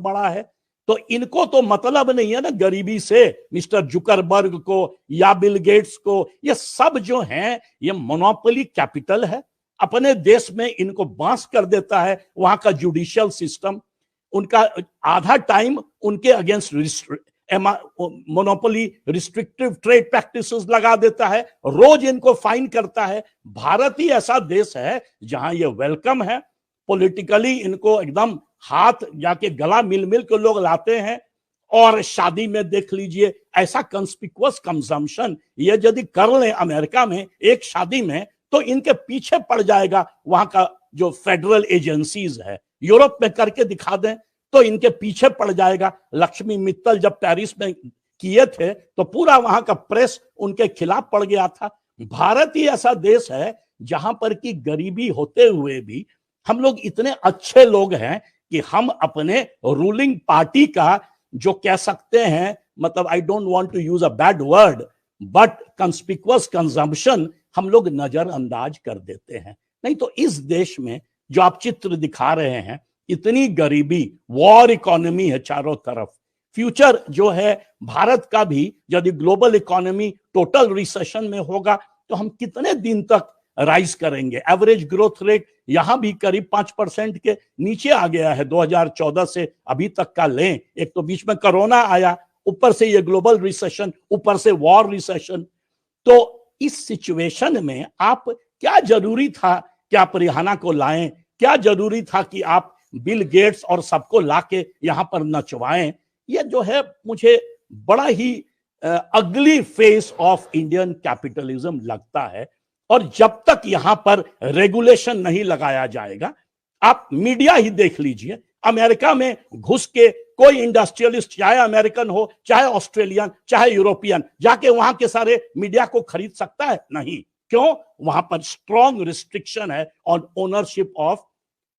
बड़ा है। तो इनको तो मतलब नहीं है ना गरीबी से, मिस्टर जुकरबर्ग को या बिल गेट्स को। ये सब जो हैं ये मोनोपोली कैपिटल है। अपने देश में इनको बांस कर देता है वहां का जुडिशियल सिस्टम। उनका आधा टाइम उनके against monopoly restrictive trade practices लगा देता है, रोज इनको फाइन करता है। भारत ही ऐसा देश है जहां ये वेलकम है, पॉलिटिकली इनको एकदम हाथ जाके गला मिल मिल के लोग लाते हैं। और शादी में देख लीजिए ऐसा कंस्पिकुअस कंजम्पशन ये यदि कर लें अमेरिका में एक शादी में, तो इनके पीछे पड़ जाएगा वहां का जो फेडरल एजेंसीज है। यूरोप में करके दिखा दें तो इनके पीछे पड़ जाएगा। लक्ष्मी मित्तल जब पेरिस में किए थे तो पूरा वहां का प्रेस उनके खिलाफ पड़ गया था। भारत ही ऐसा देश है जहां पर की गरीबी होते हुए भी हम लोग इतने अच्छे लोग हैं कि हम अपने रूलिंग पार्टी का जो कह सकते हैं, मतलब I don't want to use a bad word, but conspicuous consumption हम लोग नजरअंदाज कर देते हैं। नहीं तो इस देश में जो आप चित्र दिखा रहे हैं, इतनी गरीबी, वॉर इकोनॉमी है चारों तरफ। फ्यूचर जो है भारत का भी यदि ग्लोबल इकोनॉमी टोटल रिसेशन में होगा तो हम कितने दिन तक राइज करेंगे। एवरेज ग्रोथ रेट यहां भी करीब 5% के नीचे आ गया है 2014 से अभी तक का लें। एक तो बीच में कोरोना आया, ऊपर से ये ग्लोबल रिसेशन, ऊपर से वॉर रिसेशन। तो इस सिचुएशन में आप क्या जरूरी था कि आप रिहाना को लाएं, क्या जरूरी था कि आप बिल गेट्स और सबको लाके यहां पर नचवाएं। ये जो है मुझे बड़ा ही अगली फेस ऑफ इंडियन कैपिटलिज्म लगता है। और जब तक यहां पर रेगुलेशन नहीं लगाया जाएगा, आप मीडिया ही देख लीजिए, अमेरिका में घुस के कोई इंडस्ट्रियलिस्ट, चाहे अमेरिकन हो, चाहे ऑस्ट्रेलियन, चाहे यूरोपियन, जाके वहां के सारे मीडिया को खरीद सकता है? नहीं। क्यों? वहां पर स्ट्रॉन्ग रिस्ट्रिक्शन है on ownership of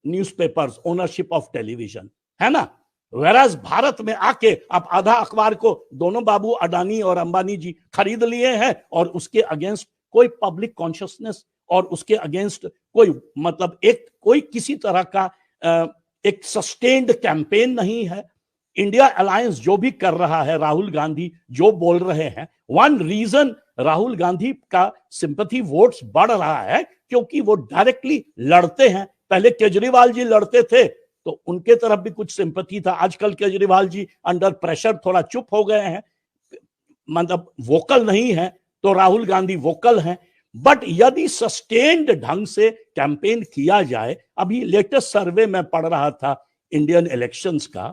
newspapers, ownership of television, है ना। वेराज भारत में आके आप आधा अखबार को दोनों बाबू अडानी और अंबानी जी खरीद लिए हैं और उसके अगेंस्ट कोई पब्लिक कॉन्शियसनेस और उसके अगेंस्ट कोई मतलब एक कोई किसी तरह का एक सस्टेन्ड कैंपेन नहीं है। इंडिया अलायंस जो भी कर रहा है, राहुल गांधी जो बोल रहे हैं, वन रीजन राहुल गांधी का सिंपैथी वोट्स बढ़ रहा है क्योंकि वो डायरेक्टली लड़ते हैं। पहले केजरीवाल जी लड़ते थे तो उनके तरफ भी कुछ सिंपैथी था। आजकल केजरीवाल जी अंडर प्रेशर थोड़ा चुप हो गए हैं, मतलब वोकल नहीं है, तो राहुल गांधी वोकल हैं। बट यदि सस्टेन्ड ढंग से कैंपेन किया जाए, अभी लेटेस्ट सर्वे में पढ़ रहा था इंडियन इलेक्शंस का,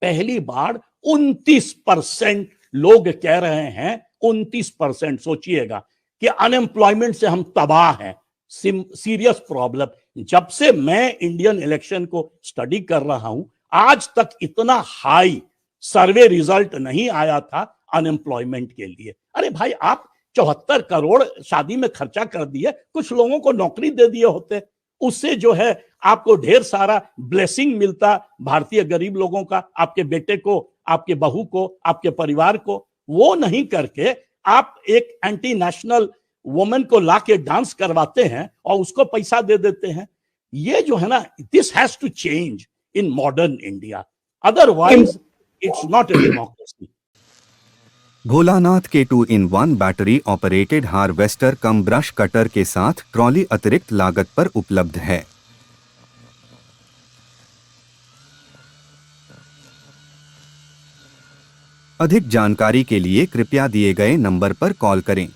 पहली बार 29% लोग कह रहे हैं, 29%, सोचिएगा कि अनएम्प्लॉयमेंट से हम तबाह हैं, सीरियस प्रॉब्लम। जब से मैं इंडियन इलेक्शन को स्टडी कर रहा हूं, आज तक इतना हाई सर्वे रिजल्ट नहीं आया था अनएम्प्लॉयमेंट के लिए। अरे भाई, आप 74 करोड़ शादी में खर्चा कर दिए, कुछ लोगों को नौकरी दे दिए होते, उससे जो है आपको ढेर सारा ब्लेसिंग मिलता भारतीय गरीब लोगों का, आपके बेटे को, आपके बहू को, आपके परिवार को। वो नहीं करके आप एक एंटी नेशनल वुमन को लाके डांस करवाते हैं और उसको पैसा दे देते हैं। ये जो है ना, this has to change in modern India, otherwise it's not a democracy. Bholanath के 2-in-1 battery operated harvester cum brush cutter के साथ ट्रॉली अतिरिक्त लागत पर उपलब्ध है। अधिक जानकारी के लिए कृपया दिए गए नंबर पर कॉल करें।